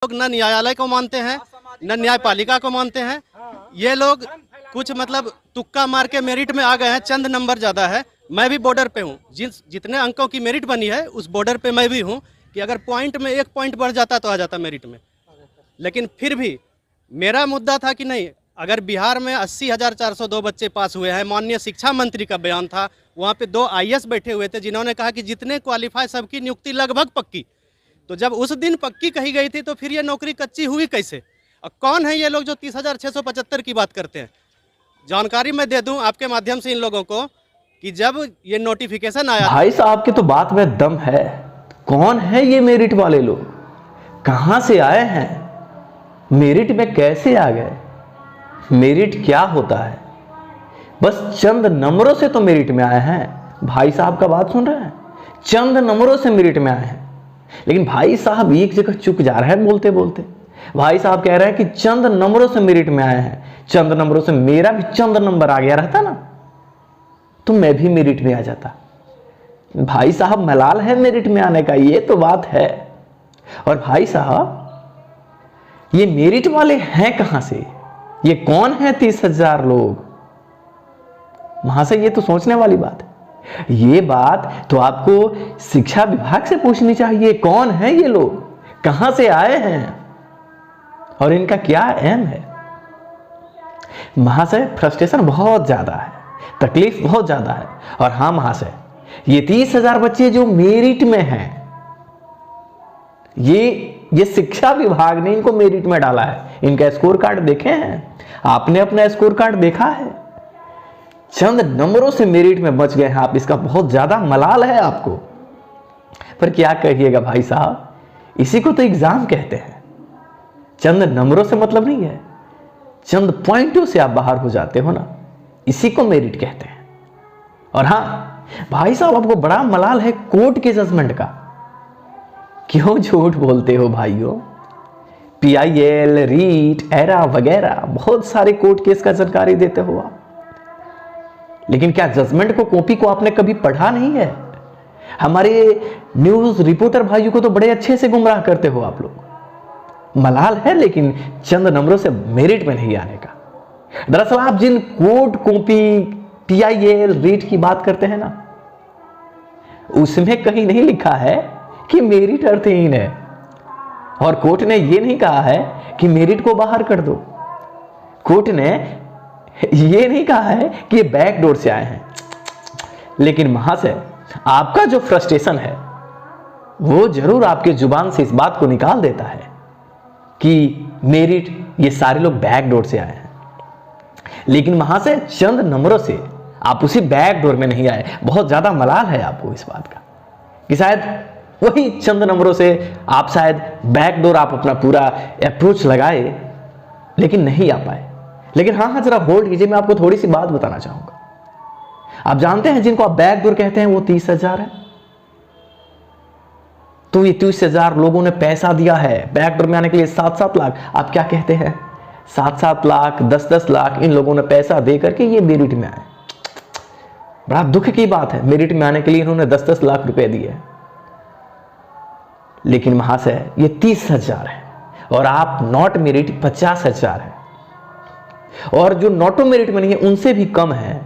लोग न न्यायालय को मानते हैं न न्यायपालिका को मानते हैं। ये लोग कुछ मतलब तुक्का मार के मेरिट में आ गए हैं, चंद नंबर ज़्यादा है। मैं भी बॉर्डर पे हूँ, जितने अंकों की मेरिट बनी है उस बॉर्डर पे मैं भी हूँ कि अगर पॉइंट में 1 पॉइंट बढ़ जाता तो आ जाता मेरिट में। लेकिन फिर भी मेरा मुद्दा था कि नहीं, अगर बिहार में 80,402 बच्चे पास हुए हैं, माननीय शिक्षा मंत्री का बयान था, वहाँ पे 2 IAS बैठे हुए थे जिन्होंने कहा कि जितने क्वालिफाई सबकी नियुक्ति लगभग पक्की। तो जब उस दिन पक्की कही गई थी तो फिर ये नौकरी कच्ची हुई कैसे? और कौन है ये लोग जो 30,675 की बात करते हैं? जानकारी मैं दे दूं आपके माध्यम से इन लोगों को कि जब ये नोटिफिकेशन आया, भाई साहब की तो बात में दम है। कौन है ये मेरिट वाले लोग? कहां से आए हैं? मेरिट में कैसे आ गए? मेरिट क्या होता है? बस चंद नंबरों से तो मेरिट में आए हैं। भाई साहब का बात सुन रहे हैं? चंद नंबरों से मेरिट में आए हैं। लेकिन भाई साहब एक जगह चुक जा रहे हैं बोलते बोलते। भाई साहब कह रहे हैं कि चंद नंबरों से मेरिट में आए हैं। चंद नंबरों से मेरा भी चंद नंबर आ गया रहता ना तो मैं भी मेरिट में आ जाता। भाई साहब मलाल है मेरिट में आने का, ये तो बात है। और भाई साहब ये मेरिट वाले हैं कहां से? ये कौन है 30,000 लोग? वहां से ये तो सोचने वाली बात है। ये बात तो आपको शिक्षा विभाग से पूछनी चाहिए। कौन है ये लोग? कहां से आए हैं? और इनका क्या एम है? महाशय फ्रस्ट्रेशन बहुत ज्यादा है, तकलीफ बहुत ज्यादा है। और हाँ महाशय, ये 30,000 बच्चे जो मेरिट में हैं, ये शिक्षा विभाग ने इनको मेरिट में डाला है। इनका स्कोर कार्ड देखे हैं? आपने अपना स्कोर कार्ड देखा है? चंद नंबरों से मेरिट में बच गए हैं आप। इसका बहुत ज्यादा मलाल है आपको। पर क्या कहिएगा भाई साहब, इसी को तो एग्जाम कहते हैं। चंद नंबरों से मतलब नहीं है, चंद पॉइंटों से आप बाहर हो जाते हो ना, इसी को मेरिट कहते हैं। और हां भाई साहब, आपको बड़ा मलाल है कोर्ट के जजमेंट का। क्यों झूठ बोलते हो भाइयों? PIL, रीट, एरा वगैरह बहुत सारे कोर्ट केस का जानकारी देते हो आप। लेकिन क्या जजमेंट को, कॉपी को आपने कभी पढ़ा नहीं है? हमारे न्यूज रिपोर्टर भाइयों को तो बड़े अच्छे से गुमराह करते हो आप लोग। मलाल है लेकिन चंद नंबरों से मेरिट में नहीं आने का। दरअसल आप जिन कोर्ट कॉपी, PIL, रीट की बात करते हैं ना, उसमें कहीं नहीं लिखा है कि मेरिट अर्थहीन है। और कोर्ट ने यह नहीं कहा है कि मेरिट को बाहर कर दो। कोर्ट ने यह नहीं कहा है कि ये बैकडोर से आए हैं। लेकिन महाशय, आपका जो फ्रस्ट्रेशन है वो जरूर आपके जुबान से इस बात को निकाल देता है कि मेरिट, ये सारे लोग बैकडोर से आए हैं। लेकिन महाशय, चंद नंबरों से आप उसी बैकडोर में नहीं आए। बहुत ज्यादा मलाल है आपको इस बात का कि शायद वही चंद नंबरों से आप शायद बैकडोर आप अपना पूरा अप्रोच लगाए लेकिन नहीं आ पाए। लेकिन हाँ, जरा होल्ड कीजिए, मैं आपको थोड़ी सी बात बताना चाहूंगा। आप जानते हैं जिनको आप बैकडोर कहते हैं वो 30,000 है। तो ये 30,000 लोगों ने पैसा दिया है बैकडोर में आने के लिए, 7-7 लाख। आप क्या कहते हैं? 7-7 लाख, 10-10 लाख इन लोगों ने पैसा दे करके ये मेरिट में आए। बड़ा दुख की बात है, मेरिट में आने के लिए इन्होंने 10-10 लाख रुपए दिए। लेकिन महाशय, ये 30,000 है और आप नॉट मेरिट 50,000 है। और जो नॉटो मेरिट में नहीं है उनसे भी कम है,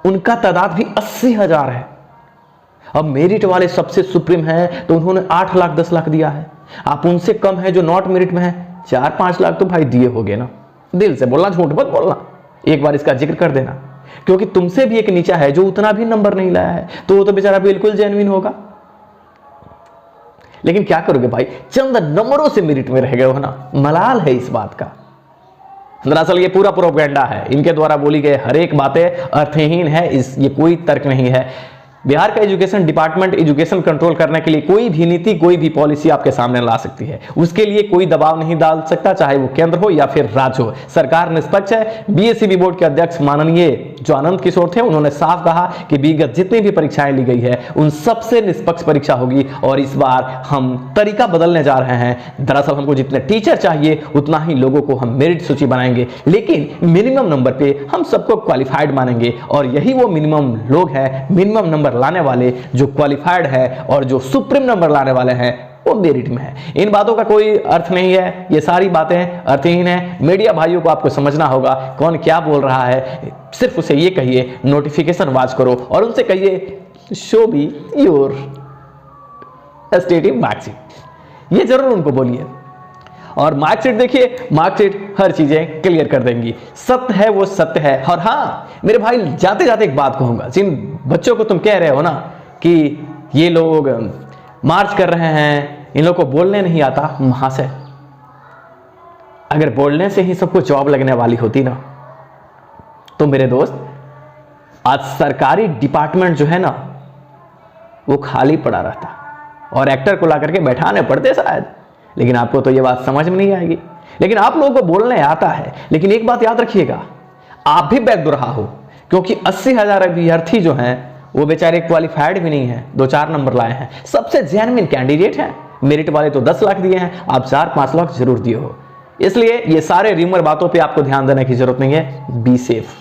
उनका तादाद भी 80,000 है। अब मेरिट वाले सबसे सुप्रीम है तो उन्होंने 8 लाख 10 लाख दिया है। आप उनसे कम है जो नॉट मेरिट में है, 4-5 लाख तो भाई दिए होगे ना। दिल से बोलना, झूठ मत बोलना, एक बार इसका जिक्र कर देना। क्योंकि तुमसे भी एक नीचा है जो उतना भी नंबर नहीं लाया है, तो वो तो बेचारा बिल्कुल जेन्युइन होगा। लेकिन क्या करोगे भाई, चंद नंबरों से मेरिट में रह गए हो ना, मलाल है इस बात का। दरअसल ये पूरा प्रोपेगेंडा है। इनके द्वारा बोली गई हर एक बातें अर्थहीन है, ये कोई तर्क नहीं है। बिहार का एजुकेशन डिपार्टमेंट एजुकेशन कंट्रोल करने के लिए कोई भी नीति, कोई भी पॉलिसी आपके सामने ला सकती है। उसके लिए कोई दबाव नहीं डाल सकता, चाहे वो केंद्र हो या फिर राज्य हो। सरकार निष्पक्ष है। BSEB बोर्ड के अध्यक्ष माननीय जो आनंद किशोर थे, उन्होंने साफ कहा कि विगत जितनी भी परीक्षाएं ली गई है उन सबसे निष्पक्ष परीक्षा होगी। और इस बार हम तरीका बदलने जा रहे हैं। दरअसल हमको जितने टीचर चाहिए उतना ही लोगों को हम मेरिट सूची बनाएंगे, लेकिन मिनिमम नंबर पे हम सबको क्वालिफाइड मानेंगे। और यही वो मिनिमम लोग हैं, मिनिमम नंबर लाने वाले, जो क्वालिफाइड है और जो सुप्रीम नंबर लाने वाले हैं, वो मेरिट में है। इन बातों का कोई अर्थ नहीं है, ये सारी बातें अर्थहीन है। मीडिया भाइयों को आपको समझना होगा कौन क्या बोल रहा है। सिर्फ उसे ये कहिए नोटिफिकेशन वॉच करो और उनसे कहिए show me your stative marksheet, ये जरूर उनको बोलिए। और मार्कशीट देखिए, मार्कशीट हर चीजें क्लियर कर देंगी। सत्य है वो सत्य है। और हाँ मेरे भाई, जाते जाते एक बात कहूंगा, जिन बच्चों को तुम कह रहे हो ना कि ये लोग मार्च कर रहे हैं, इन लोगों को बोलने नहीं आता, महाशय अगर बोलने से ही सबको जॉब लगने वाली होती ना तो मेरे दोस्त आज सरकारी डिपार्टमेंट जो है ना वो खाली पड़ा रहता और एक्टर को ला करके बैठाने पड़ते शायद। लेकिन आपको तो ये बात समझ में नहीं आएगी। लेकिन आप लोगों को बोलने आता है। लेकिन एक बात याद रखिएगा, आप भी बैकदुरहा हो, क्योंकि 80,000 अभ्यर्थी जो हैं वो बेचारे क्वालिफाइड भी नहीं है, 2-4 नंबर लाए हैं। सबसे जेन्युइन कैंडिडेट हैं। मेरिट वाले तो 10 लाख दिए हैं, आप 4-5 लाख जरूर दिए हो। इसलिए ये सारे र्यूमर बातों पे आपको ध्यान देने की जरूरत नहीं है। Be safe.